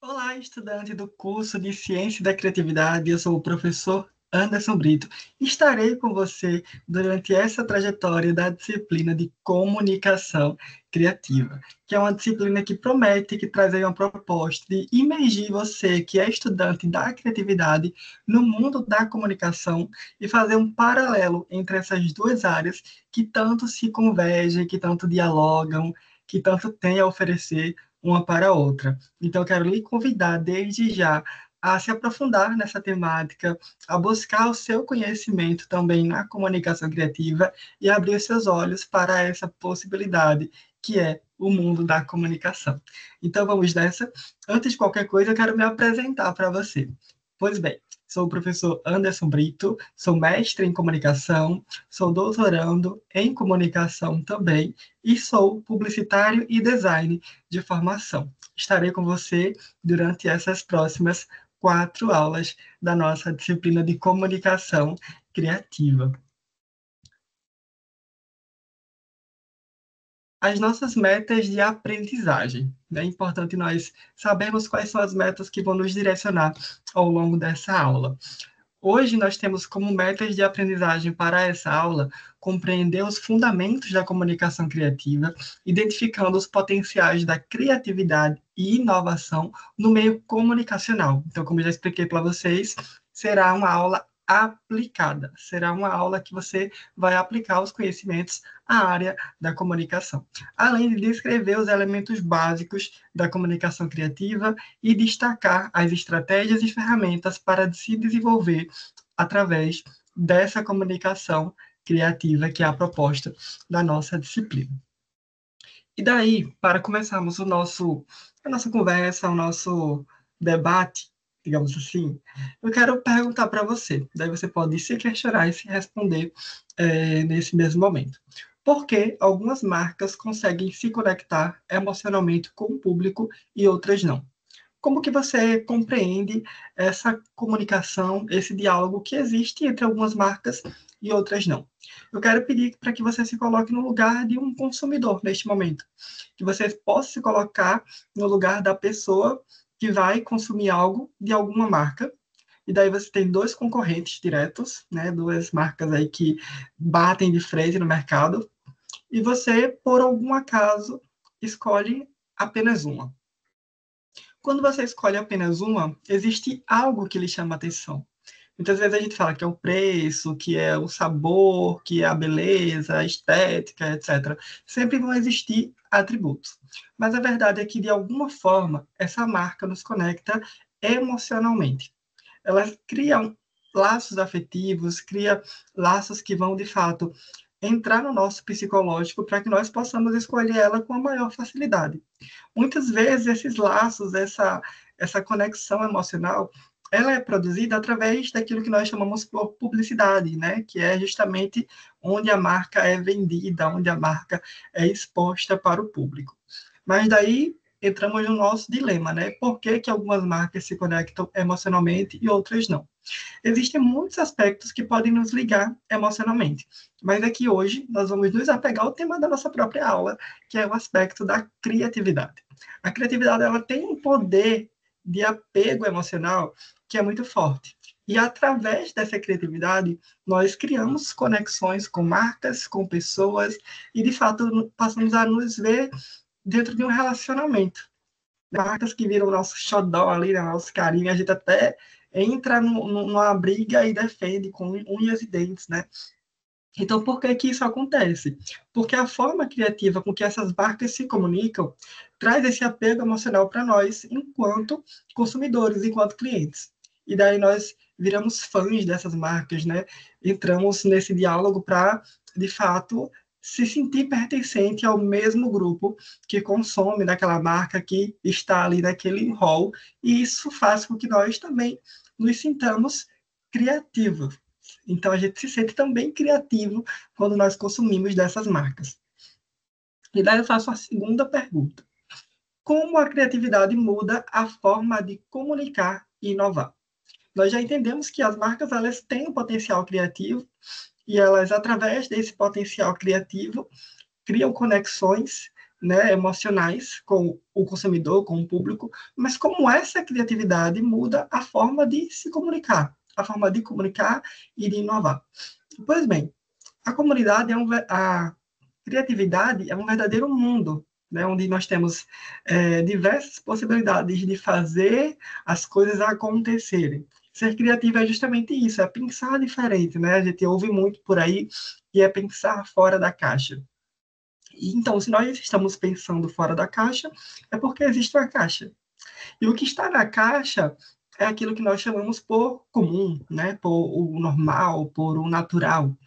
Olá, estudante do curso de Ciência da Criatividade. Eu sou o professor Anderson Brito. Estarei com você durante essa trajetória da disciplina de Comunicação Criativa, que é uma disciplina que promete, que traz aí uma proposta de imergir você, que é estudante da criatividade, no mundo da comunicação e fazer um paralelo entre essas duas áreas que tanto se convergem, que tanto dialogam, que tanto têm a oferecer uma para a outra. Então, eu quero lhe convidar desde já a se aprofundar nessa temática, a buscar o seu conhecimento também na comunicação criativa e abrir os seus olhos para essa possibilidade que é o mundo da comunicação. Então, vamos nessa. Antes de qualquer coisa, eu quero me apresentar para você. Pois bem, sou o professor Anderson Brito, sou mestre em comunicação, sou doutorando em comunicação também e sou publicitário e design de formação. Estarei com você durante essas próximas 4 aulas da nossa disciplina de comunicação criativa. As nossas metas de aprendizagem. É importante nós sabermos quais são as metas que vão nos direcionar ao longo dessa aula. Hoje nós temos como metas de aprendizagem para essa aula compreender os fundamentos da comunicação criativa, identificando os potenciais da criatividade e inovação no meio comunicacional. Então, como eu já expliquei para vocês, será uma aula aplicada, será uma aula que você vai aplicar os conhecimentos à área da comunicação, além de descrever os elementos básicos da comunicação criativa e destacar as estratégias e ferramentas para se desenvolver através dessa comunicação criativa, que é a proposta da nossa disciplina. E daí, para começarmos a nossa conversa, o nosso debate, digamos assim, eu quero perguntar para você, daí você pode se questionar e se responder nesse mesmo momento. Por que algumas marcas conseguem se conectar emocionalmente com o público e outras não? Como que você compreende essa comunicação, esse diálogo que existe entre algumas marcas e outras não? Eu quero pedir para que você se coloque no lugar de um consumidor neste momento, que você possa se colocar no lugar da pessoa que vai consumir algo de alguma marca. E daí você tem dois concorrentes diretos, né, duas marcas aí que batem de frente no mercado, e você, por algum acaso, escolhe apenas uma. Quando você escolhe apenas uma, existe algo que lhe chama a atenção. Muitas vezes a gente fala que é o preço, que é o sabor, que é a beleza, a estética, etc. Sempre vão existir atributos. Mas a verdade é que, de alguma forma, essa marca nos conecta emocionalmente. Ela cria laços afetivos, cria laços que vão, de fato, entrar no nosso psicológico para que nós possamos escolher ela com a maior facilidade. Muitas vezes esses laços, essa conexão emocional, ela é produzida através daquilo que nós chamamos por publicidade, né? Que é justamente onde a marca é vendida, onde a marca é exposta para o público. Mas daí entramos no nosso dilema, né? Por que que algumas marcas se conectam emocionalmente e outras não? Existem muitos aspectos que podem nos ligar emocionalmente, mas aqui hoje nós vamos nos apegar ao tema da nossa própria aula, que é o aspecto da criatividade. A criatividade ela tem um poder de apego emocional que é muito forte. E através dessa criatividade, nós criamos conexões com marcas, com pessoas, e de fato passamos a nos ver dentro de um relacionamento. Marcas que viram o nosso xodó ali, né, nosso carinho, a gente até entra numa briga e defende com unhas e dentes, né? Então, por que que isso acontece? Porque a forma criativa com que essas marcas se comunicam traz esse apego emocional para nós, enquanto consumidores, enquanto clientes. E daí nós viramos fãs dessas marcas, né? Entramos nesse diálogo para, de fato, se sentir pertencente ao mesmo grupo que consome daquela marca que está ali naquele hall, e isso faz com que nós também nos sintamos criativos. Então, a gente se sente também criativo quando nós consumimos dessas marcas. E daí eu faço a segunda pergunta. Como a criatividade muda a forma de comunicar e inovar? Nós já entendemos que as marcas elas têm um potencial criativo e elas, através desse potencial criativo, criam conexões, né, emocionais com o consumidor, com o público, mas como essa criatividade muda a forma de se comunicar, a forma de comunicar e de inovar. Pois bem, a comunidade a criatividade é um verdadeiro mundo, né, onde nós temos diversas possibilidades de fazer as coisas acontecerem. Ser criativo é justamente isso, é pensar diferente, né? A gente ouve muito por aí que é pensar fora da caixa. Então, se nós estamos pensando fora da caixa, é porque existe uma caixa. E o que está na caixa é aquilo que nós chamamos por comum, né? Por o normal, por o natural.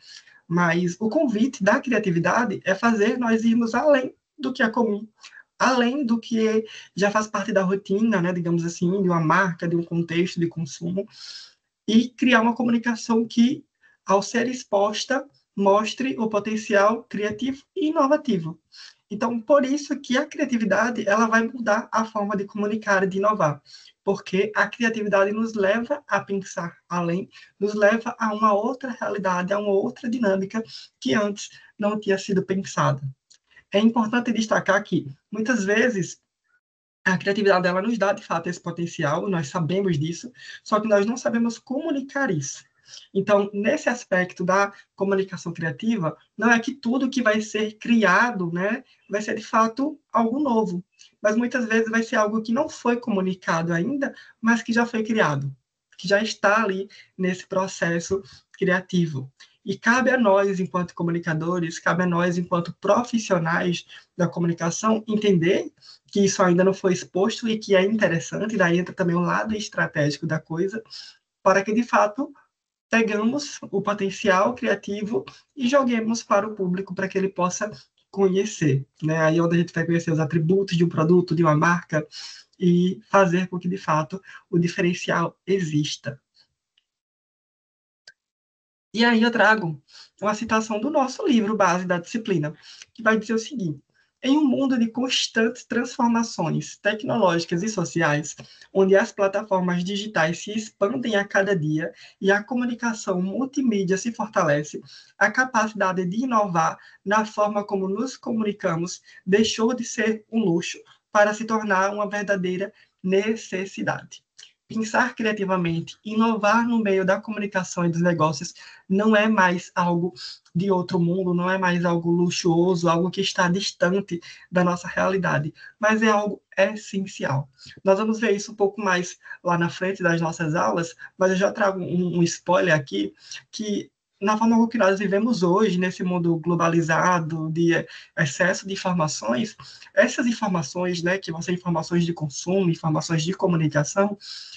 Mas o convite da criatividade é fazer nós irmos além do que é comum, além do que já faz parte da rotina, né, digamos assim, de uma marca, de um contexto de consumo, e criar uma comunicação que, ao ser exposta, mostre o potencial criativo e inovativo. Então, por isso que a criatividade ela vai mudar a forma de comunicar e de inovar, porque a criatividade nos leva a pensar além, nos leva a uma outra realidade, a uma outra dinâmica que antes não tinha sido pensada. É importante destacar que, muitas vezes, a criatividade ela nos dá, de fato, esse potencial, nós sabemos disso, só que nós não sabemos comunicar isso. Então, nesse aspecto da comunicação criativa, não é que tudo que vai ser criado, né, vai ser de fato algo novo, mas muitas vezes vai ser algo que não foi comunicado ainda, mas que já foi criado, que já está ali nesse processo criativo. E cabe a nós, enquanto comunicadores, cabe a nós, enquanto profissionais da comunicação, entender que isso ainda não foi exposto e que é interessante, daí entra também o lado estratégico da coisa, para que, de fato, pegamos o potencial criativo e joguemos para o público para que ele possa conhecer, né? Aí é onde a gente vai conhecer os atributos de um produto, de uma marca e fazer com que, de fato, o diferencial exista. E aí eu trago uma citação do nosso livro base da disciplina, que vai dizer o seguinte: em um mundo de constantes transformações tecnológicas e sociais, onde as plataformas digitais se expandem a cada dia e a comunicação multimídia se fortalece, a capacidade de inovar na forma como nos comunicamos deixou de ser um luxo para se tornar uma verdadeira necessidade. Pensar criativamente, inovar no meio da comunicação e dos negócios não é mais algo de outro mundo, não é mais algo luxuoso, algo que está distante da nossa realidade, mas é algo essencial. Nós vamos ver isso um pouco mais lá na frente das nossas aulas, mas eu já trago um spoiler aqui, que na forma como que nós vivemos hoje, nesse mundo globalizado, de excesso de informações, essas informações, né, que vão ser informações de consumo, informações de comunicação,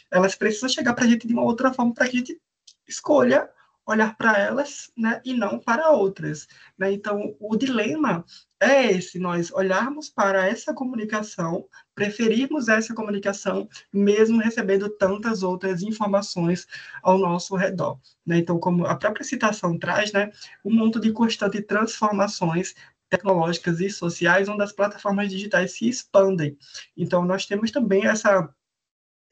elas precisam chegar para a gente de uma outra forma para que a gente escolha olhar para elas, né, e não para outras, né? Então, o dilema é esse, nós olharmos para essa comunicação, preferirmos essa comunicação, mesmo recebendo tantas outras informações ao nosso redor, né? Então, como a própria citação traz, né, um mundo de constante transformações tecnológicas e sociais, onde as plataformas digitais se expandem. Então, nós temos também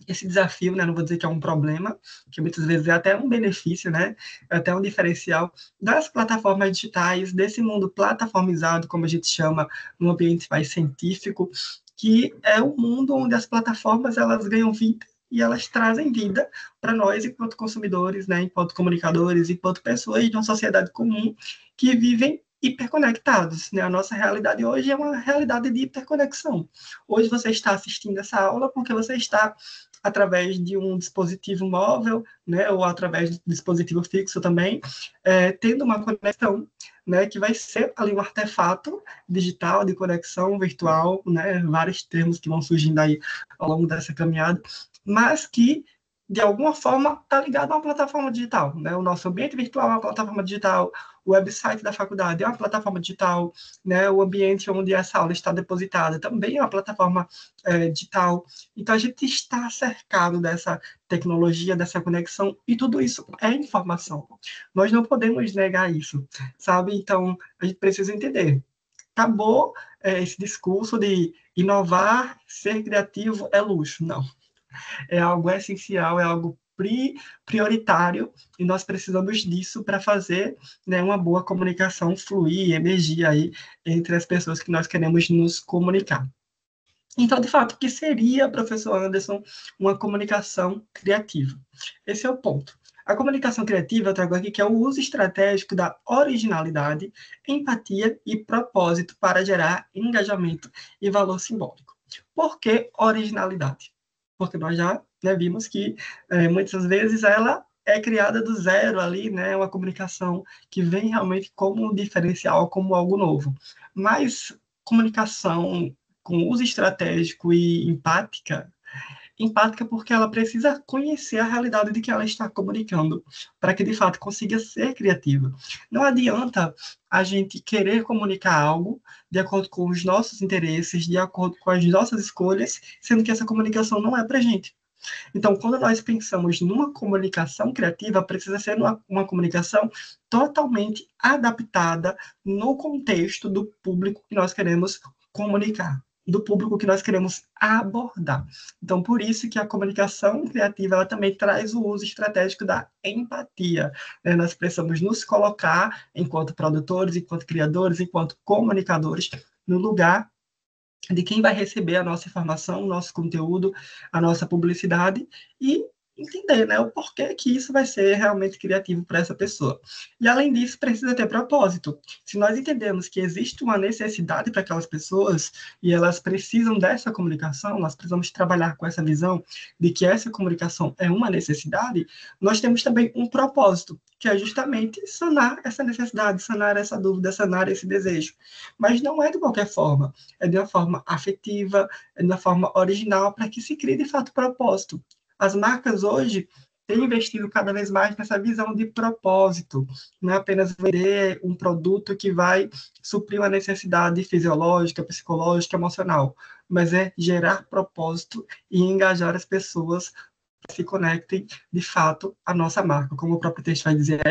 esse desafio, né, não vou dizer que é um problema, que muitas vezes é até um benefício, né, é até um diferencial das plataformas digitais, desse mundo plataformizado, como a gente chama, num ambiente mais científico, que é o mundo onde as plataformas elas ganham vida e elas trazem vida para nós enquanto consumidores, né, enquanto comunicadores, enquanto pessoas de uma sociedade comum que vivem hiperconectados, né? A nossa realidade hoje é uma realidade de hiperconexão. Hoje você está assistindo essa aula porque você está através de um dispositivo móvel, né, ou através de um dispositivo fixo também, tendo uma conexão, né, que vai ser ali um artefato digital de conexão virtual, né, vários termos que vão surgindo aí ao longo dessa caminhada, mas que de alguma forma está ligado a uma plataforma digital, né? O nosso ambiente virtual é uma plataforma digital, o website da faculdade é uma plataforma digital, né? O ambiente onde essa aula está depositada também é uma plataforma digital. Então, a gente está cercado dessa tecnologia, dessa conexão, e tudo isso é informação. Nós não podemos negar isso, sabe? Então, a gente precisa entender. Acabou esse discurso de inovar, ser criativo é luxo. Não. É algo essencial, é algo prioritário e nós precisamos disso para fazer, né, uma boa comunicação fluir, emergir aí entre as pessoas que nós queremos nos comunicar. Então, de fato, o que seria, professor Anderson, uma comunicação criativa? Esse é o ponto. A comunicação criativa, eu trago aqui, que é o uso estratégico da originalidade, empatia e propósito para gerar engajamento e valor simbólico. Por que originalidade? Porque nós já, né, vimos que muitas vezes ela é criada do zero ali, né, uma comunicação que vem realmente como um diferencial, como algo novo. Mas comunicação com uso estratégico e empática porque ela precisa conhecer a realidade de que ela está comunicando, para que de fato consiga ser criativa. Não adianta a gente querer comunicar algo de acordo com os nossos interesses, de acordo com as nossas escolhas, sendo que essa comunicação não é para a gente. Então, quando nós pensamos numa comunicação criativa, precisa ser uma comunicação totalmente adaptada no contexto do público que nós queremos comunicar, do público que nós queremos abordar. Então, por isso que a comunicação criativa ela também traz o uso estratégico da empatia. Né? Nós precisamos nos colocar, enquanto produtores, enquanto criadores, enquanto comunicadores, no lugar de quem vai receber a nossa informação, o nosso conteúdo, a nossa publicidade e entender, né, o porquê que isso vai ser realmente criativo para essa pessoa. E além disso, precisa ter propósito. Se nós entendemos que existe uma necessidade para aquelas pessoas e elas precisam dessa comunicação, nós precisamos trabalhar com essa visão de que essa comunicação é uma necessidade, nós temos também um propósito, que é justamente sanar essa necessidade, sanar essa dúvida, sanar esse desejo. Mas não é de qualquer forma, é de uma forma afetiva, é de uma forma original, para que se crie de fato propósito. As marcas hoje têm investido cada vez mais nessa visão de propósito, não é apenas vender um produto que vai suprir uma necessidade fisiológica, psicológica, emocional, mas é gerar propósito e engajar as pessoas para que se conectem de fato à nossa marca. Como o próprio texto vai dizer,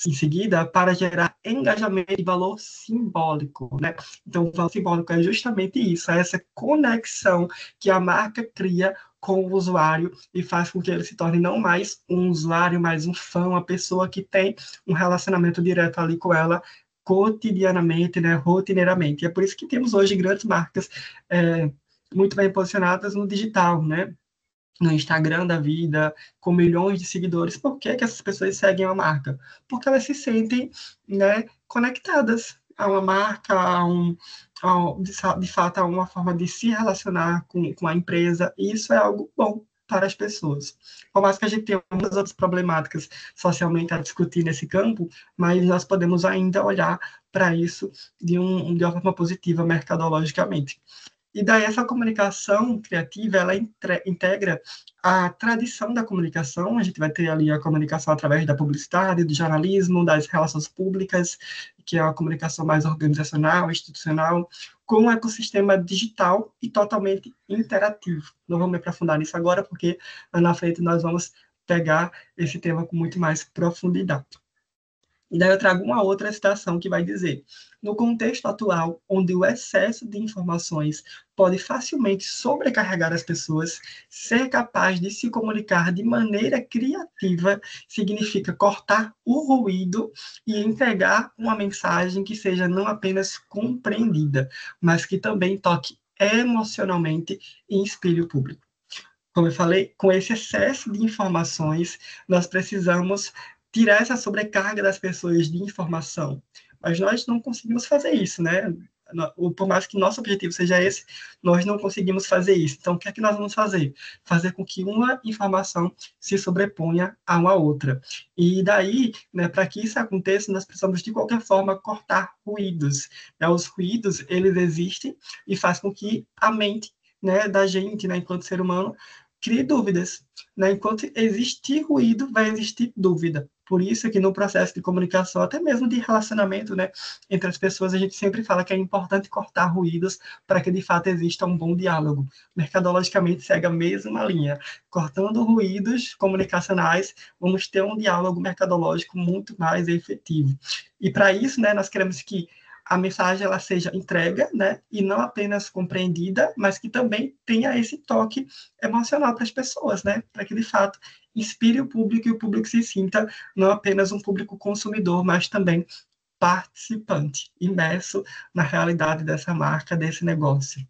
em seguida, para gerar engajamento e valor simbólico, né? Então, o valor simbólico é justamente isso, é essa conexão que a marca cria com o usuário e faz com que ele se torne não mais um usuário, mas um fã, uma pessoa que tem um relacionamento direto ali com ela cotidianamente, né, rotineiramente. E é por isso que temos hoje grandes marcas muito bem posicionadas no digital, né? No Instagram da vida, com milhões de seguidores. Por que que essas pessoas seguem a marca? Porque elas se sentem, né, conectadas a uma marca, de fato, a uma forma de se relacionar com a empresa, e isso é algo bom para as pessoas. Por mais que a gente tenha muitas outras problemáticas socialmente a discutir nesse campo, mas nós podemos ainda olhar para isso de uma forma positiva mercadologicamente. E daí essa comunicação criativa, ela integra a tradição da comunicação, a gente vai ter ali a comunicação através da publicidade, do jornalismo, das relações públicas, que é a comunicação mais organizacional, institucional, com um ecossistema digital e totalmente interativo. Não vamos me aprofundar nisso agora, porque lá na frente nós vamos pegar esse tema com muito mais profundidade. E daí eu trago uma outra citação que vai dizer: no contexto atual, onde o excesso de informações pode facilmente sobrecarregar as pessoas, ser capaz de se comunicar de maneira criativa significa cortar o ruído e entregar uma mensagem que seja não apenas compreendida, mas que também toque emocionalmente e inspire o público. Como eu falei, com esse excesso de informações, nós precisamos tirar essa sobrecarga das pessoas de informação. Mas nós não conseguimos fazer isso, né? Por mais que nosso objetivo seja esse, nós não conseguimos fazer isso. Então, o que é que nós vamos fazer? Fazer com que uma informação se sobreponha a uma outra. E daí, né, para que isso aconteça, nós precisamos, de qualquer forma, cortar ruídos. Né? Os ruídos, eles existem e faz com que a mente, né, da gente, né, enquanto ser humano, crie dúvidas. Né? Enquanto existir ruído, vai existir dúvida. Por isso que no processo de comunicação, até mesmo de relacionamento, né, entre as pessoas, a gente sempre fala que é importante cortar ruídos para que de fato exista um bom diálogo. Mercadologicamente segue a mesma linha. Cortando ruídos comunicacionais, vamos ter um diálogo mercadológico muito mais efetivo. E para isso, né, nós queremos que a mensagem ela seja entrega, né, e não apenas compreendida, mas que também tenha esse toque emocional para as pessoas, né, para que de fato inspire o público e o público se sinta não apenas um público consumidor, mas também participante, imerso na realidade dessa marca, desse negócio.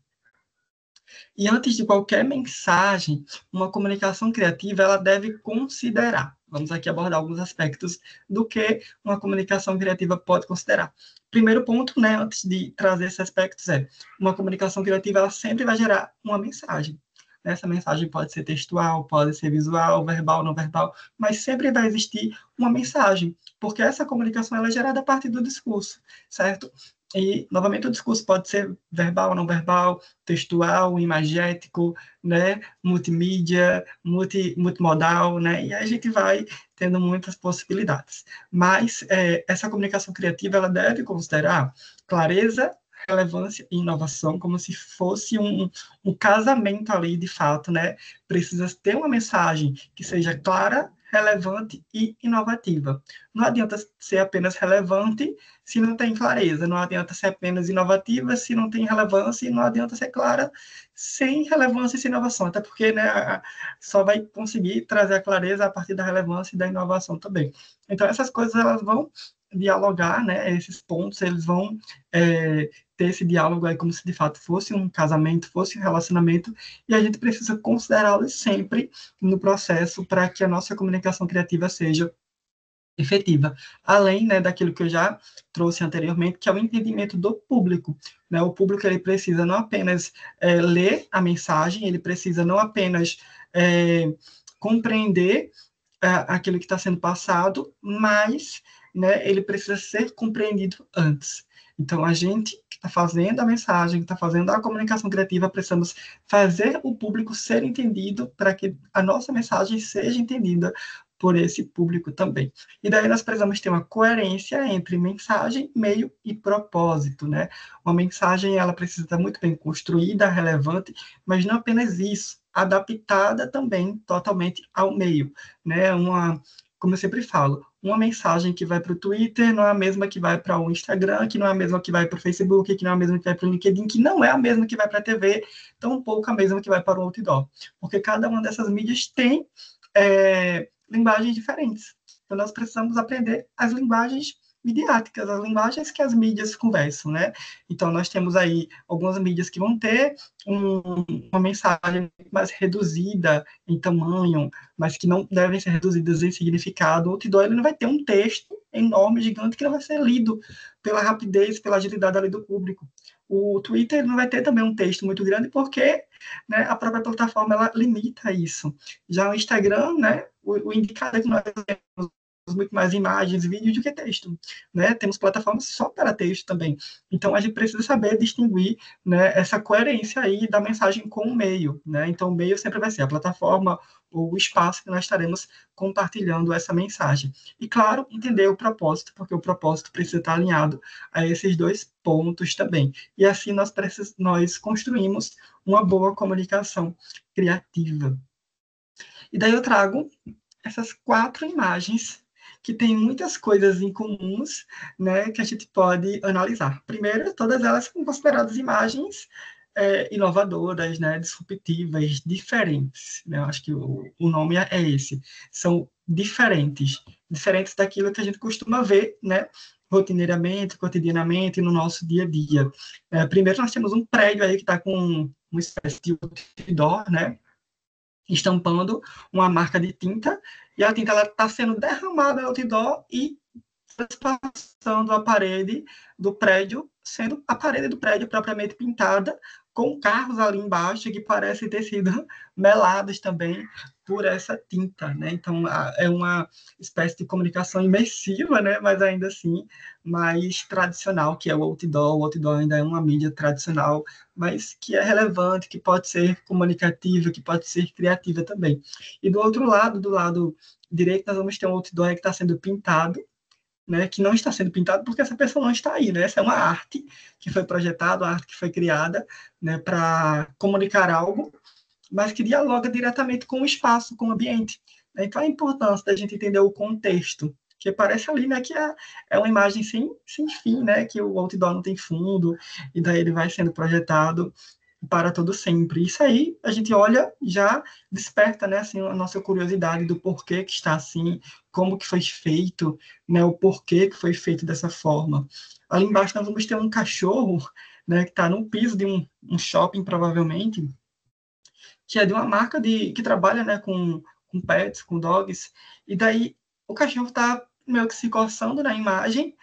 E antes de qualquer mensagem, uma comunicação criativa ela deve considerar. Vamos aqui abordar alguns aspectos do que uma comunicação criativa pode considerar. Primeiro ponto, né, antes de trazer esses aspectos, é uma comunicação criativa ela sempre vai gerar uma mensagem. Essa mensagem pode ser textual, pode ser visual, verbal, não verbal, mas sempre vai existir uma mensagem, porque essa comunicação ela é gerada a partir do discurso, certo? E, novamente, o discurso pode ser verbal, não verbal, textual, imagético, né, multimídia, multimodal, né, e a gente vai tendo muitas possibilidades. Mas essa comunicação criativa, ela deve considerar clareza, relevância e inovação, como se fosse um casamento ali, de fato, né, precisa ter uma mensagem que seja clara, relevante e inovativa. Não adianta ser apenas relevante se não tem clareza, não adianta ser apenas inovativa se não tem relevância, e não adianta ser clara sem relevância e sem inovação, até porque, né, só vai conseguir trazer a clareza a partir da relevância e da inovação também. Então, essas coisas, elas vão dialogar, né, esses pontos, eles vão ter esse diálogo aí como se de fato fosse um casamento, fosse um relacionamento, e a gente precisa considerá-los sempre no processo para que a nossa comunicação criativa seja efetiva, além, né, daquilo que eu já trouxe anteriormente, que é o entendimento do público, né? O público ele precisa não apenas ler a mensagem, ele precisa não apenas compreender aquilo que está sendo passado, mas, né, ele precisa ser compreendido antes. Então, a gente que está fazendo a mensagem, que está fazendo a comunicação criativa, precisamos fazer o público ser entendido para que a nossa mensagem seja entendida por esse público também. E daí nós precisamos ter uma coerência entre mensagem, meio e propósito, né? Uma mensagem, ela precisa estar muito bem construída, relevante, mas não apenas isso, adaptada também totalmente ao meio, né? Como eu sempre falo, uma mensagem que vai para o Twitter não é a mesma que vai para o Instagram, que não é a mesma que vai para o Facebook, que não é a mesma que vai para o LinkedIn, que não é a mesma que vai para a TV, tampouco a mesma que vai para o outdoor. Porque cada uma dessas mídias tem linguagens diferentes. Então, nós precisamos aprender as linguagens midiáticas, as linguagens que as mídias conversam, né? Então, nós temos aí algumas mídias que vão ter uma mensagem mais reduzida em tamanho, mas que não devem ser reduzidas em significado. O outdoor, ele não vai ter um texto enorme, gigante, que não vai ser lido pela rapidez, pela agilidade ali do público. O Twitter não vai ter também um texto muito grande, porque, né, a própria plataforma ela limita isso. Já o Instagram, né, o indicador que nós temos muito mais imagens, vídeos do que texto, né? Temos plataformas só para texto também. Então, a gente precisa saber distinguir, né, essa coerência aí da mensagem com o meio, né? Então, o meio sempre vai ser a plataforma ou o espaço que nós estaremos compartilhando essa mensagem. E, claro, entender o propósito, porque o propósito precisa estar alinhado a esses dois pontos também. E assim nós construímos uma boa comunicação criativa. E daí eu trago essas 4 imagens que têm muitas coisas em comuns, né, que a gente pode analisar. Primeiro, todas elas são consideradas imagens inovadoras, né, disruptivas, diferentes. Né? Eu acho que o nome é esse. São diferentes, diferentes daquilo que a gente costuma ver, né, rotineiramente, cotidianamente, no nosso dia a dia. Primeiro, nós temos um prédio aí que está com uma espécie de outdoor, né, estampando uma marca de tinta, e a tinta está sendo derramada no outdoor e passando a parede do prédio, sendo a parede do prédio propriamente pintada, com carros ali embaixo que parecem ter sido melados também por essa tinta, né? Então, é uma espécie de comunicação imersiva, né? Mas ainda assim, mais tradicional, que é o outdoor. O outdoor ainda é uma mídia tradicional, mas que é relevante, que pode ser comunicativa, que pode ser criativa também. E do outro lado, do lado direito, nós vamos ter um outdoor que está sendo pintado, né, que não está sendo pintado porque essa pessoa não está aí, né? Essa é uma arte que foi projetada, uma arte que foi criada, né, para comunicar algo, mas que dialoga diretamente com o espaço, com o ambiente. Então, a importância da gente entender o contexto, que parece ali, né, que é uma imagem sem fim, né, que o outdoor não tem fundo, e daí ele vai sendo projetado para todo sempre. Isso aí, a gente olha, já desperta, né, assim, a nossa curiosidade do porquê que está assim, como que foi feito, né, o porquê que foi feito dessa forma. Ali embaixo nós vamos ter um cachorro, né, que está no piso de um shopping, provavelmente, que é de uma marca que trabalha, né, com pets, com dogs, e daí o cachorro está meio que se coçando na imagem,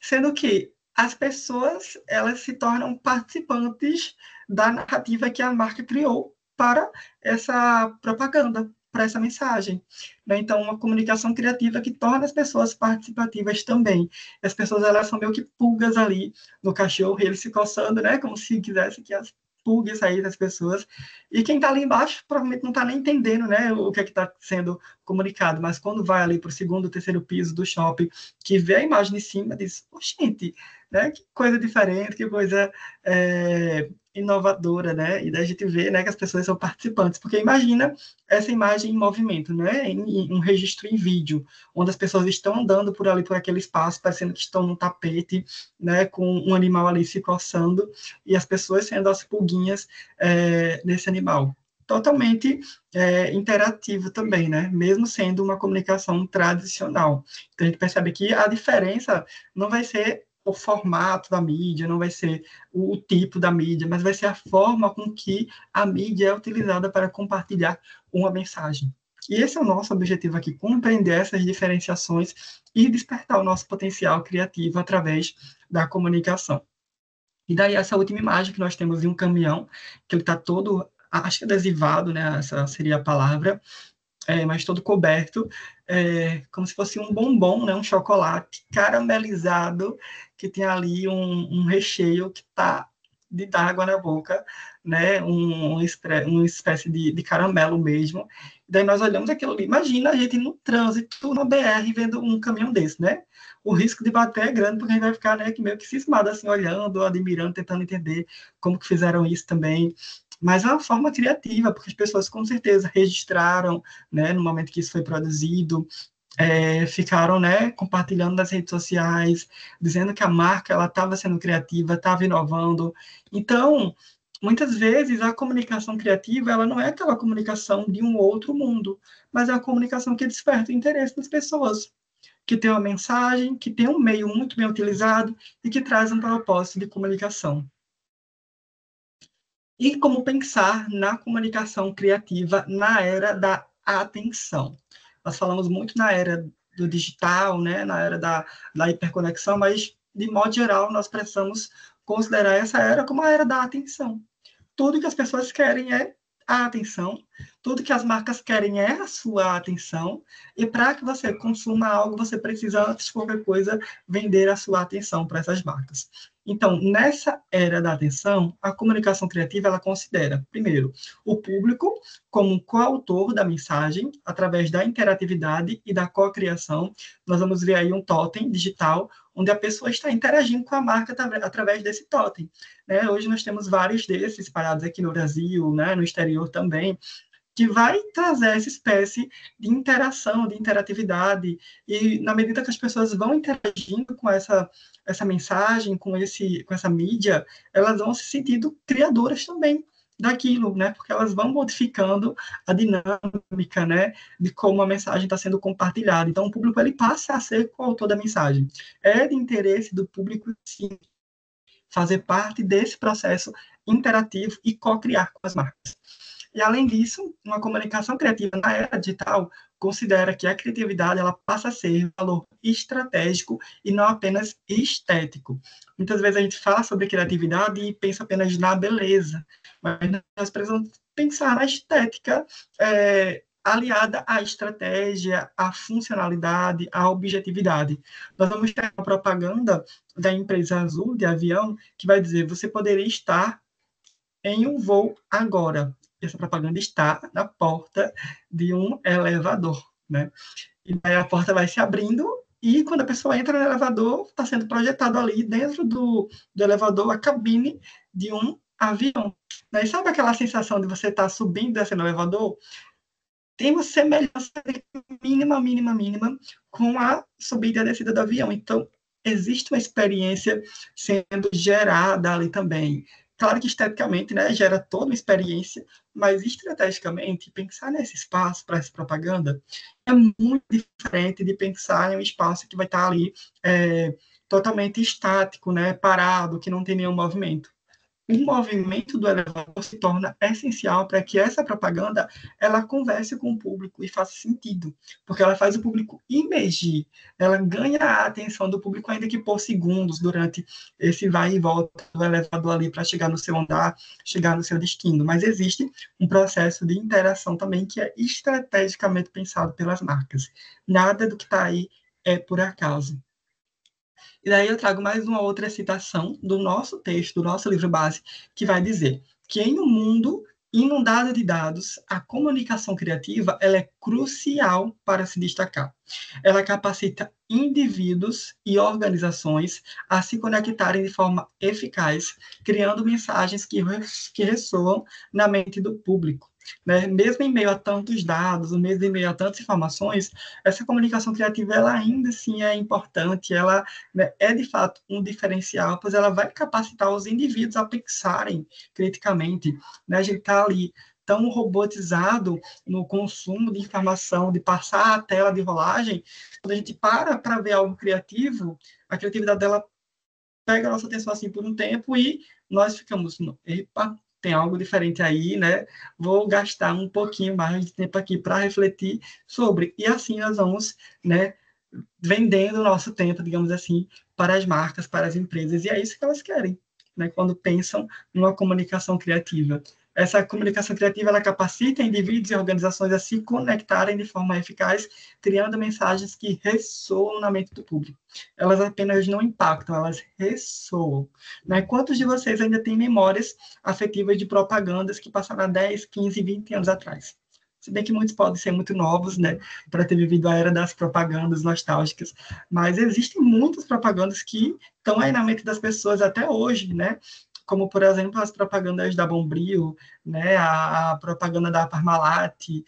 sendo que as pessoas elas se tornam participantes da narrativa que a marca criou para essa propaganda, para essa mensagem. Né? Então, uma comunicação criativa que torna as pessoas participativas também. As pessoas elas são meio que pulgas ali no cachorro, ele se coçando, né? Como se quisesse que as pulgas saíssem das pessoas. E quem está ali embaixo provavelmente não está nem entendendo, né, o que é que está sendo comunicado, mas quando vai ali para o segundo, terceiro piso do shopping, que vê a imagem de cima, diz, oh, gente, né, que coisa diferente, que coisa inovadora, né, e daí a gente vê, né, que as pessoas são participantes, porque imagina essa imagem em movimento, né, em um registro em vídeo, onde as pessoas estão andando por ali, por aquele espaço, parecendo que estão num tapete, né, com um animal ali se coçando, e as pessoas sendo as pulguinhas nesse animal. Totalmente interativo também, né? Mesmo sendo uma comunicação tradicional. Então, a gente percebe que a diferença não vai ser o formato da mídia, não vai ser o tipo da mídia, mas vai ser a forma com que a mídia é utilizada para compartilhar uma mensagem. E esse é o nosso objetivo aqui, compreender essas diferenciações e despertar o nosso potencial criativo através da comunicação. E daí essa última imagem que nós temos de um caminhão, que ele está todo, acho que adesivado, né, essa seria a palavra, mas todo coberto, como se fosse um bombom, né, um chocolate caramelizado, que tem ali um recheio que está de dar água na boca, né, uma espécie de caramelo mesmo. Daí nós olhamos aquilo ali, imagina a gente no trânsito, na BR, vendo um caminhão desse, né? O risco de bater é grande, porque a gente vai ficar, né, meio que cismado, assim, olhando, admirando, tentando entender como que fizeram isso também. Mas é uma forma criativa, porque as pessoas com certeza registraram, né, no momento que isso foi produzido, ficaram, né, compartilhando nas redes sociais, dizendo que a marca ela estava sendo criativa, estava inovando. Então, muitas vezes a comunicação criativa ela não é aquela comunicação de um outro mundo, mas é a comunicação que desperta o interesse das pessoas, que tem uma mensagem, que tem um meio muito bem utilizado e que traz um propósito de comunicação. E como pensar na comunicação criativa na era da atenção. Nós falamos muito na era do digital, né, na era da hiperconexão, mas, de modo geral, nós precisamos considerar essa era como a era da atenção. Tudo que as pessoas querem é a atenção, tudo que as marcas querem é a sua atenção, e para que você consuma algo, você precisa, antes de qualquer coisa, vender a sua atenção para essas marcas. Então, nessa era da atenção, a comunicação criativa, ela considera, primeiro, o público como coautor da mensagem, através da interatividade e da cocriação. Nós vamos ver aí um totem digital, onde a pessoa está interagindo com a marca através desse totem. Né? Hoje nós temos vários desses espalhados aqui no Brasil, né? No exterior também, que vai trazer essa espécie de interação, de interatividade, e na medida que as pessoas vão interagindo com essa mensagem, com essa mídia, elas vão se sentindo criadoras também daquilo, né? Porque elas vão modificando a dinâmica, né? De como a mensagem está sendo compartilhada. Então, o público ele passa a ser o autor da mensagem. É de interesse do público, sim, fazer parte desse processo interativo e co-criar com as marcas. E, além disso, uma comunicação criativa na era digital considera que a criatividade ela passa a ser valor estratégico e não apenas estético. Muitas vezes a gente fala sobre criatividade e pensa apenas na beleza, mas nós precisamos pensar na estética aliada à estratégia, à funcionalidade, à objetividade. Nós vamos ter uma propaganda da empresa Azul de avião que vai dizer: você poderia estar em um voo agora. Essa propaganda está na porta de um elevador, né? E aí a porta vai se abrindo e quando a pessoa entra no elevador, está sendo projetado ali dentro do elevador a cabine de um avião. Né? E sabe aquela sensação de você estar subindo e descendo no elevador? tem uma semelhança mínima, mínima, mínima com a subida e a descida do avião. Então, existe uma experiência sendo gerada ali também. Claro que esteticamente, né, gera toda uma experiência, mas estrategicamente, pensar nesse espaço para essa propaganda é muito diferente de pensar em um espaço que vai estar ali totalmente estático, né, parado, que não tem nenhum movimento. O movimento do elevador se torna essencial para que essa propaganda ela converse com o público e faça sentido, porque ela faz o público imergir, ela ganha a atenção do público ainda que por segundos durante esse vai e volta do elevador ali para chegar no seu andar, chegar no seu destino, mas existe um processo de interação também que é estrategicamente pensado pelas marcas. Nada do que está aí é por acaso. E daí eu trago mais uma outra citação do nosso texto, do nosso livro base, que vai dizer que em um mundo inundado de dados, a comunicação criativa ela é crucial para se destacar. Ela capacita indivíduos e organizações a se conectarem de forma eficaz, criando mensagens que ressoam na mente do público. Né? Mesmo em meio a tantos dados, mesmo em meio a tantas informações, essa comunicação criativa ela ainda assim é importante, ela, né, é de fato um diferencial, pois ela vai capacitar os indivíduos a pensarem criticamente. Né? A gente está ali tão robotizado no consumo de informação, de passar a tela de rolagem, quando a gente para ver algo criativo, a criatividade dela pega a nossa atenção assim por um tempo e nós ficamos, epa, tem algo diferente aí, né? Vou gastar um pouquinho mais de tempo aqui para refletir sobre. E assim nós vamos, né, vendendo o nosso tempo, digamos assim, para as marcas, para as empresas. E é isso que elas querem, né, quando pensam numa comunicação criativa. Essa comunicação criativa ela capacita indivíduos e organizações a se conectarem de forma eficaz, criando mensagens que ressoam na mente do público. Elas apenas não impactam, elas ressoam. Né? Quantos de vocês ainda têm memórias afetivas de propagandas que passaram há 10, 15, 20 anos atrás? Se bem que muitos podem ser muito novos, né, para ter vivido a era das propagandas nostálgicas, mas existem muitas propagandas que estão aí na mente das pessoas até hoje, né? Como, por exemplo, as propagandas da Bombril, né, a propaganda da Parmalat.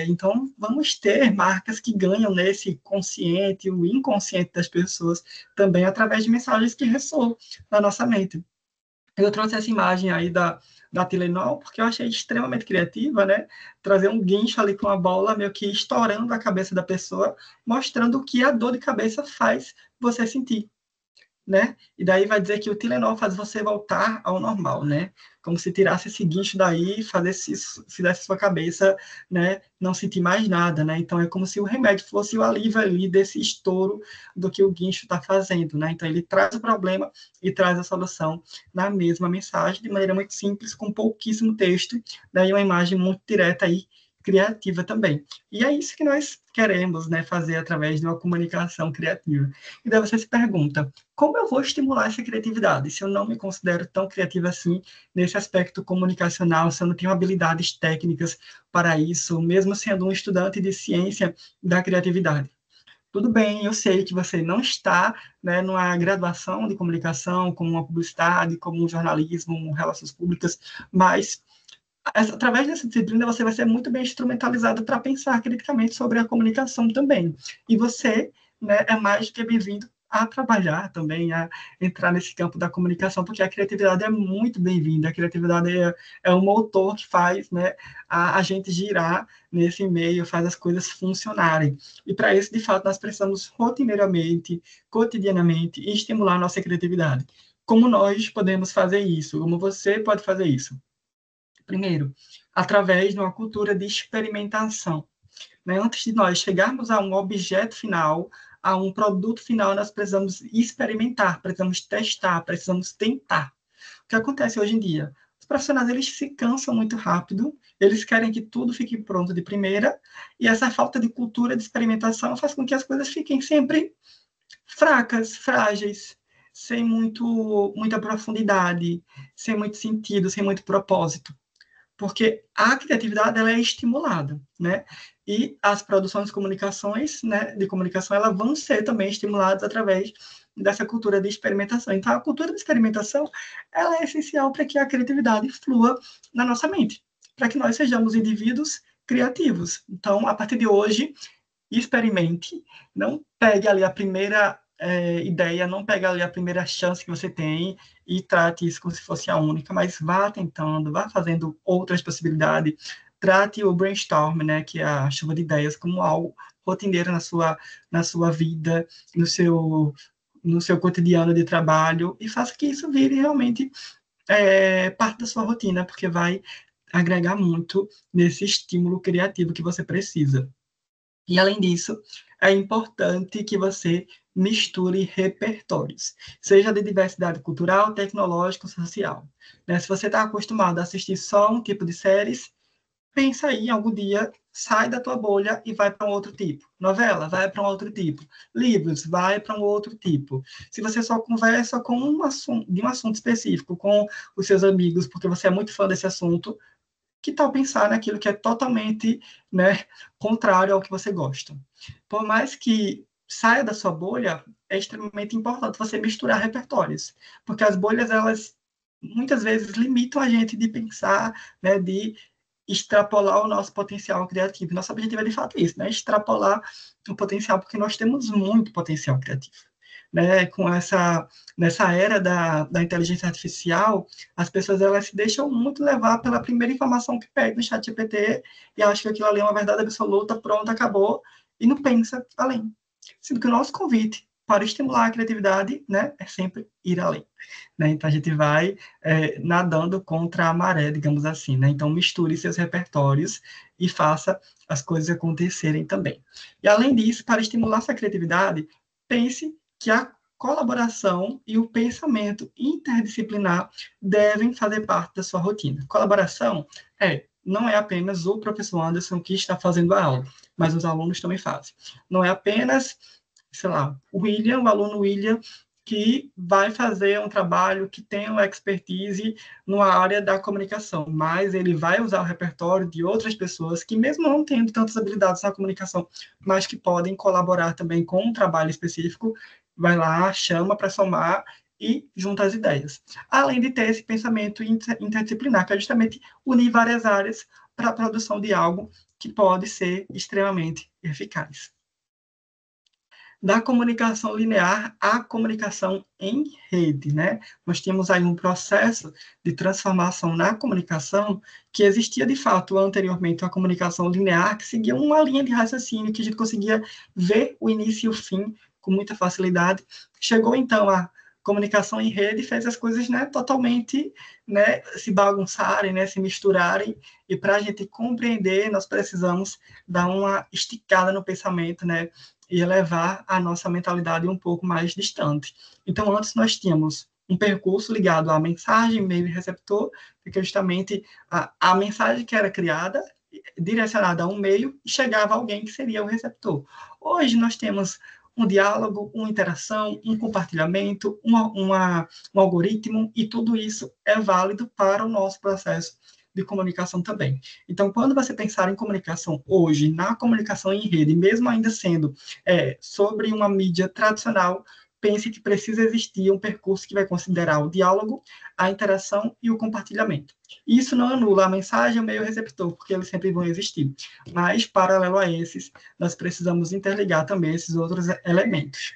Então, vamos ter marcas que ganham nesse consciente, o inconsciente das pessoas, também através de mensagens que ressoam na nossa mente. Eu trouxe essa imagem aí da Tilenol, porque eu achei extremamente criativa, né? Trazer um guincho ali com a bola, meio que estourando a cabeça da pessoa, mostrando o que a dor de cabeça faz você sentir, né? E daí vai dizer que o Tilenol faz você voltar ao normal, né? Como se tirasse esse guincho daí e fizesse sua cabeça, né, não sentir mais nada, né? Então é como se o remédio fosse o alívio ali desse estouro do que o guincho está fazendo, né? Então ele traz o problema e traz a solução na mesma mensagem, de maneira muito simples, com pouquíssimo texto, daí uma imagem muito direta aí, criativa também. E é isso que nós queremos, né, fazer através de uma comunicação criativa. E daí você se pergunta, como eu vou estimular essa criatividade se eu não me considero tão criativa assim nesse aspecto comunicacional, se eu não tenho habilidades técnicas para isso, mesmo sendo um estudante de ciência da criatividade? Tudo bem, eu sei que você não está, né, numa graduação de comunicação, como uma publicidade, como um jornalismo, relações públicas, mas através dessa disciplina você vai ser muito bem instrumentalizado para pensar criticamente sobre a comunicação também. E você, né, é mais do que bem-vindo a trabalhar também, a entrar nesse campo da comunicação, porque a criatividade é muito bem-vinda, a criatividade é um motor que faz, né, a gente girar nesse meio, faz as coisas funcionarem. E para isso, de fato, nós precisamos rotineiramente, cotidianamente, estimular a nossa criatividade. Como nós podemos fazer isso? Como você pode fazer isso? Primeiro, através de uma cultura de experimentação. Né? Antes de nós chegarmos a um objeto final, a um produto final, nós precisamos experimentar, precisamos testar, precisamos tentar. O que acontece hoje em dia? Os profissionais eles se cansam muito rápido, eles querem que tudo fique pronto de primeira, e essa falta de cultura de experimentação faz com que as coisas fiquem sempre fracas, frágeis, sem muita profundidade, sem muito sentido, sem muito propósito, porque a criatividade ela é estimulada, né? E as produções de comunicações, né, de comunicação, elas vão ser também estimuladas através dessa cultura de experimentação. Então, a cultura de experimentação, ela é essencial para que a criatividade flua na nossa mente, para que nós sejamos indivíduos criativos. Então, a partir de hoje, experimente, não pegue ali a primeira ideia, não pegue ali a primeira chance que você tem e trate isso como se fosse a única, mas vá tentando, vá fazendo outras possibilidades, trate o brainstorm, né, que é a chuva de ideias, como algo rotineiro na sua vida, no seu cotidiano de trabalho, e faça que isso vire realmente parte da sua rotina, porque vai agregar muito nesse estímulo criativo que você precisa. E, além disso, é importante que você misture repertórios, seja de diversidade cultural, tecnológica, social. Né? Se você está acostumado a assistir só um tipo de séries, pensa aí, algum dia, sai da tua bolha e vai para um outro tipo. Novela, vai para um outro tipo. Livros, vai para um outro tipo. Se você só conversa com de um assunto específico, com os seus amigos, porque você é muito fã desse assunto, que tal pensar naquilo que é totalmente, né, contrário ao que você gosta? Por mais que saia da sua bolha, é extremamente importante você misturar repertórios, porque as bolhas, elas muitas vezes limitam a gente de pensar, né, de extrapolar o nosso potencial criativo. Nosso objetivo é, de fato, isso, né, extrapolar o potencial, porque nós temos muito potencial criativo. Né, nessa era da inteligência artificial, as pessoas elas se deixam muito levar pela primeira informação que pega no chat GPT e acham que aquilo ali é uma verdade absoluta, pronto, acabou, e não pensa além. Sendo que o nosso convite para estimular a criatividade, né, é sempre ir além. Né? Então, a gente vai nadando contra a maré, digamos assim. Né? Então, misture seus repertórios e faça as coisas acontecerem também. E, além disso, para estimular sua criatividade, pense que a colaboração e o pensamento interdisciplinar devem fazer parte da sua rotina. Colaboração não é apenas o professor Anderson que está fazendo a aula, mas os alunos também fazem. Não é apenas, sei lá, o aluno William, que vai fazer um trabalho que tem uma expertise numa área da comunicação, mas ele vai usar o repertório de outras pessoas que, mesmo não tendo tantas habilidades na comunicação, mas que podem colaborar também com um trabalho específico, vai lá, chama para somar e junta as ideias. Além de ter esse pensamento interdisciplinar, que é justamente unir várias áreas para a produção de algo que pode ser extremamente eficaz. Da comunicação linear à comunicação em rede, né? Nós temos aí um processo de transformação na comunicação que existia, de fato, anteriormente, a comunicação linear, que seguia uma linha de raciocínio, que a gente conseguia ver o início e o fim com muita facilidade. Chegou, então, a comunicação em rede e fez as coisas, né, totalmente, né, se bagunçarem, né, se misturarem, e para a gente compreender, nós precisamos dar uma esticada no pensamento, né, e elevar a nossa mentalidade um pouco mais distante. Então, antes nós tínhamos um percurso ligado à mensagem, meio e receptor, porque justamente a mensagem que era criada, direcionada a um meio, e chegava a alguém que seria o receptor. Hoje nós temos um diálogo, uma interação, um compartilhamento, um algoritmo, e tudo isso é válido para o nosso processo de comunicação também. Então, quando você pensar em comunicação hoje, na comunicação em rede, mesmo ainda sendo sobre uma mídia tradicional, pense que precisa existir um percurso que vai considerar o diálogo, a interação e o compartilhamento. Isso não anula a mensagem, o meio receptor, porque eles sempre vão existir. Mas, paralelo a esses, nós precisamos interligar também esses outros elementos.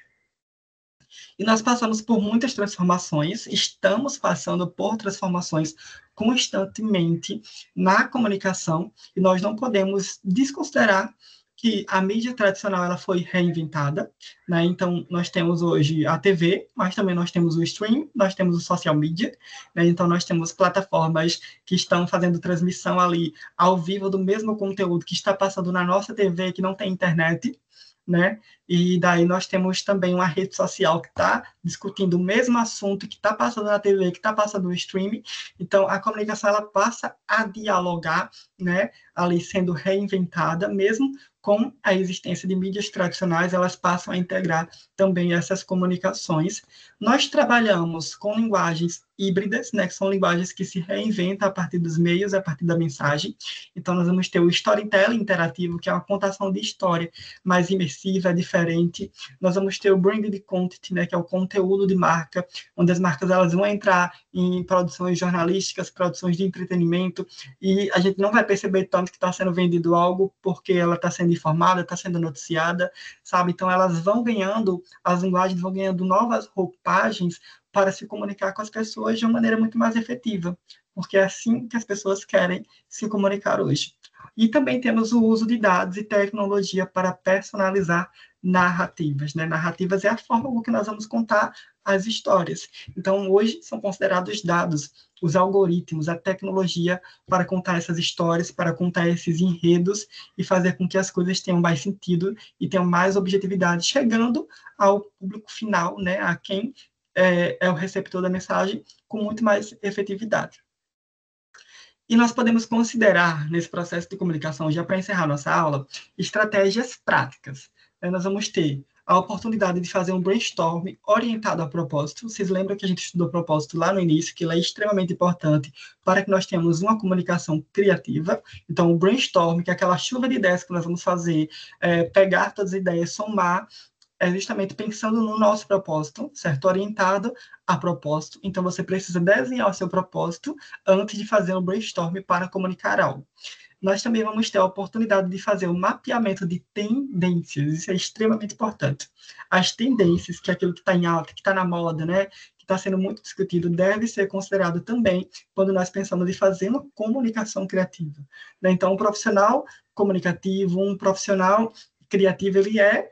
E nós passamos por muitas transformações, estamos passando por transformações constantemente na comunicação, e nós não podemos desconsiderar que a mídia tradicional ela foi reinventada, né? Então, nós temos hoje a TV, mas também nós temos o stream, nós temos o social media, né? Então, nós temos plataformas que estão fazendo transmissão ali ao vivo do mesmo conteúdo que está passando na nossa TV, que não tem internet, né? E daí nós temos também uma rede social que está discutindo o mesmo assunto que está passando na TV, que está passando no streaming. Então, a comunicação ela passa a dialogar, né? Ali sendo reinventada, mesmo com a existência de mídias tradicionais, elas passam a integrar também essas comunicações. Nós trabalhamos com linguagens híbridas, né, que são linguagens que se reinventam a partir dos meios, a partir da mensagem. Então, nós vamos ter o storytelling interativo, que é uma contação de história mais imersiva, diferente diferente. Nós vamos ter o branded content, né, que é o conteúdo de marca, onde as marcas elas vão entrar em produções jornalísticas, produções de entretenimento, e a gente não vai perceber tanto que está sendo vendido algo porque ela está sendo informada, está sendo noticiada, sabe? Então, elas vão ganhando, as linguagens vão ganhando novas roupagens para se comunicar com as pessoas de uma maneira muito mais efetiva, porque é assim que as pessoas querem se comunicar hoje. E também temos o uso de dados e tecnologia para personalizar narrativas, né? Narrativas é a forma com que nós vamos contar as histórias. Então, hoje são considerados dados, os algoritmos, a tecnologia para contar essas histórias, para contar esses enredos e fazer com que as coisas tenham mais sentido e tenham mais objetividade, chegando ao público final, né? A quem é o receptor da mensagem, com muito mais efetividade. E nós podemos considerar, nesse processo de comunicação, já para encerrar nossa aula, estratégias práticas. Nós vamos ter a oportunidade de fazer um brainstorm orientado a propósito. Vocês lembram que a gente estudou propósito lá no início, que ele é extremamente importante para que nós tenhamos uma comunicação criativa. Então, o brainstorm, que é aquela chuva de ideias que nós vamos fazer, pegar todas as ideias, somar, é justamente pensando no nosso propósito, certo? Orientado a propósito. Então, você precisa desenhar o seu propósito antes de fazer um brainstorm para comunicar algo. Nós também vamos ter a oportunidade de fazer um mapeamento de tendências. Isso é extremamente importante. As tendências, que é aquilo que está em alta, que está na moda, né? Que está sendo muito discutido, deve ser considerado também quando nós pensamos em fazer uma comunicação criativa. Então, um profissional comunicativo, um profissional criativo, ele é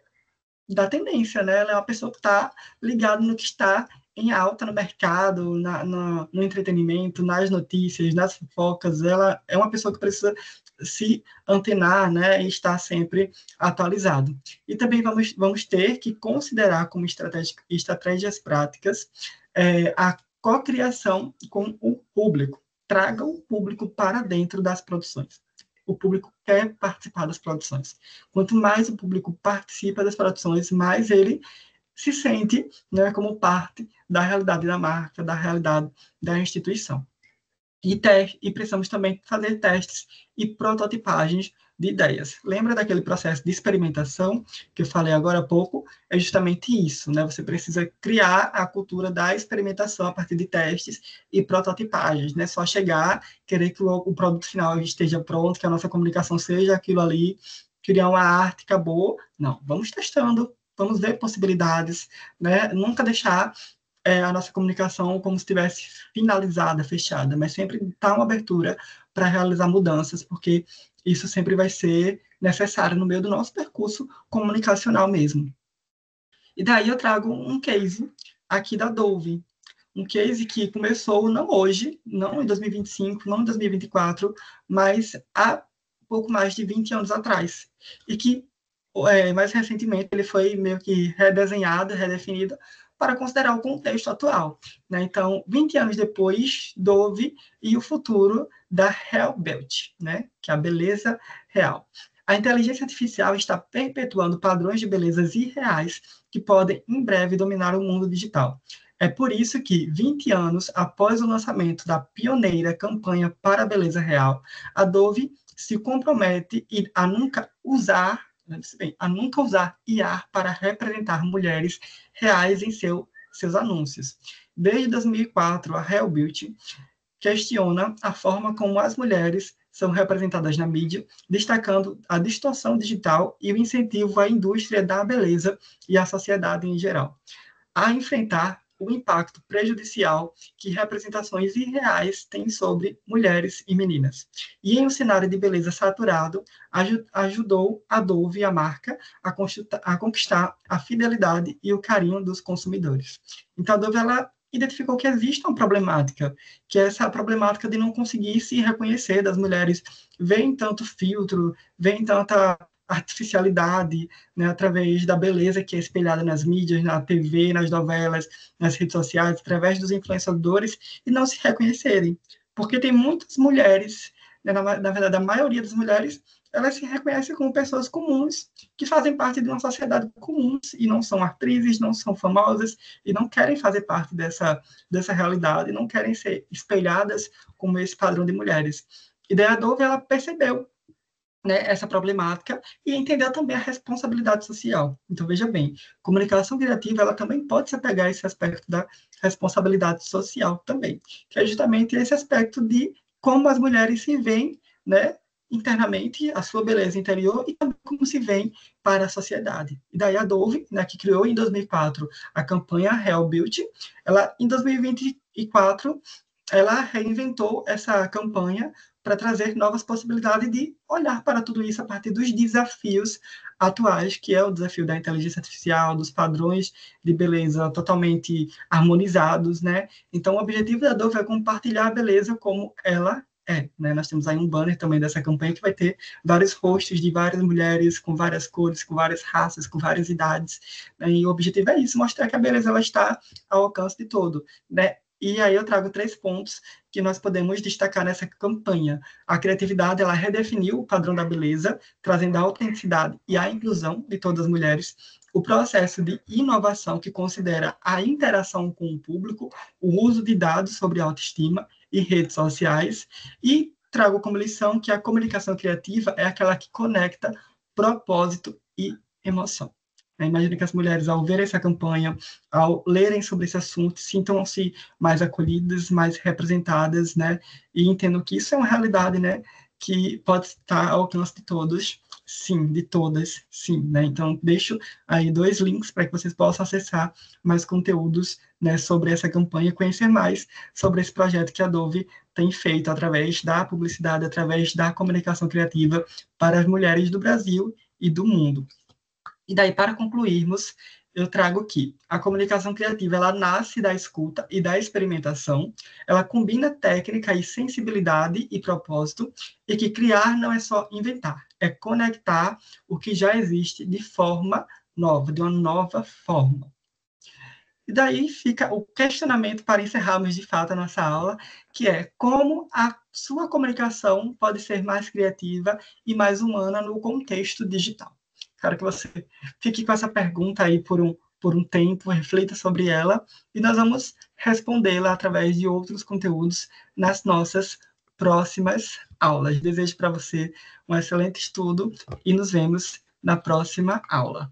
da tendência, né? Ela é uma pessoa que está ligada no que está em alta no mercado, no entretenimento, nas notícias, nas fofocas. Ela é uma pessoa que precisa se antenar, né? E estar sempre atualizado. E também vamos ter que considerar como estratégias práticas a cocriação com o público. Traga o público para dentro das produções. O público quer participar das produções. Quanto mais o público participa das produções, mais ele se sente, né, como parte da realidade da marca, da realidade da instituição. E precisamos também fazer testes e prototipagens de ideias. Lembra daquele processo de experimentação que eu falei agora há pouco? É justamente isso, né? Você precisa criar a cultura da experimentação a partir de testes e prototipagens, né? Só chegar, querer que o produto final esteja pronto, que a nossa comunicação seja aquilo ali, criar uma arte, acabou. Não, vamos testando, vamos ver possibilidades, né? Nunca deixar a nossa comunicação como se estivesse finalizada, fechada, mas sempre está uma abertura para realizar mudanças, porque isso sempre vai ser necessário no meio do nosso percurso comunicacional mesmo. E daí eu trago um case aqui da Dove, um case que começou não hoje, não em 2025, não em 2024, mas há pouco mais de 20 anos atrás, e que mais recentemente ele foi meio que redesenhado, redefinido, para considerar o contexto atual. Né? Então, 20 anos depois, Dove e o futuro da Real Belt, né? Que é a beleza real. A inteligência artificial está perpetuando padrões de belezas irreais que podem, em breve, dominar o mundo digital. É por isso que, 20 anos após o lançamento da pioneira campanha para a beleza real, a Dove se compromete a nunca usar IA para representar mulheres reais em seus anúncios. Desde 2004, a Real Beauty questiona a forma como as mulheres são representadas na mídia, destacando a distorção digital e o incentivo à indústria da beleza e à sociedade em geral, a enfrentar o impacto prejudicial que representações irreais têm sobre mulheres e meninas. E em um cenário de beleza saturado, ajudou a Dove e a marca a conquistar a fidelidade e o carinho dos consumidores. Então, a Dove, ela identificou que existe uma problemática, que é essa problemática de não conseguir se reconhecer das mulheres, veem tanto filtro, veem tanta artificialidade, né, através da beleza que é espelhada nas mídias, na TV, nas novelas, nas redes sociais, através dos influenciadores, e não se reconhecerem. Porque tem muitas mulheres, né, na verdade, a maioria das mulheres, elas se reconhecem como pessoas comuns, que fazem parte de uma sociedade comum, e não são atrizes, não são famosas, e não querem fazer parte dessa realidade, não querem ser espelhadas como esse padrão de mulheres. E daí a Dove, ela percebeu né, essa problemática e entender também a responsabilidade social. Então, veja bem, comunicação criativa, ela também pode se apegar a esse aspecto da responsabilidade social também, que é justamente esse aspecto de como as mulheres se veem, né, internamente, a sua beleza interior e também como se veem para a sociedade. E daí a Dove, né, que criou em 2004 a campanha Hell Beauty, ela, em 2024, ela reinventou essa campanha para trazer novas possibilidades de olhar para tudo isso a partir dos desafios atuais, que é o desafio da inteligência artificial, dos padrões de beleza totalmente harmonizados, né? Então, o objetivo da Dove é compartilhar a beleza como ela é, né? Nós temos aí um banner também dessa campanha que vai ter vários rostos de várias mulheres com várias cores, com várias raças, com várias idades, né? E o objetivo é isso, mostrar que a beleza ela está ao alcance de todo, né? E aí eu trago 3 pontos que nós podemos destacar nessa campanha. A criatividade, ela redefiniu o padrão da beleza, trazendo a autenticidade e a inclusão de todas as mulheres. O processo de inovação, que considera a interação com o público, o uso de dados sobre autoestima e redes sociais. E trago como lição que a comunicação criativa é aquela que conecta propósito e emoção. Imagino que as mulheres, ao ver essa campanha, ao lerem sobre esse assunto, sintam-se mais acolhidas, mais representadas, né? E entendam que isso é uma realidade, né? Que pode estar ao alcance de todos, sim, de todas, sim, né? Então, deixo aí 2 links para que vocês possam acessar mais conteúdos, né, sobre essa campanha, conhecer mais sobre esse projeto que a Dove tem feito através da publicidade, através da comunicação criativa para as mulheres do Brasil e do mundo. E daí, para concluirmos, eu trago que a comunicação criativa, ela nasce da escuta e da experimentação, ela combina técnica e sensibilidade e propósito, e que criar não é só inventar, é conectar o que já existe de forma nova, de uma nova forma. E daí fica o questionamento para encerrarmos de fato a nossa aula, que é como a sua comunicação pode ser mais criativa e mais humana no contexto digital. Quero que você fique com essa pergunta aí por um tempo, reflita sobre ela, e nós vamos respondê-la através de outros conteúdos nas nossas próximas aulas. Desejo para você um excelente estudo e nos vemos na próxima aula.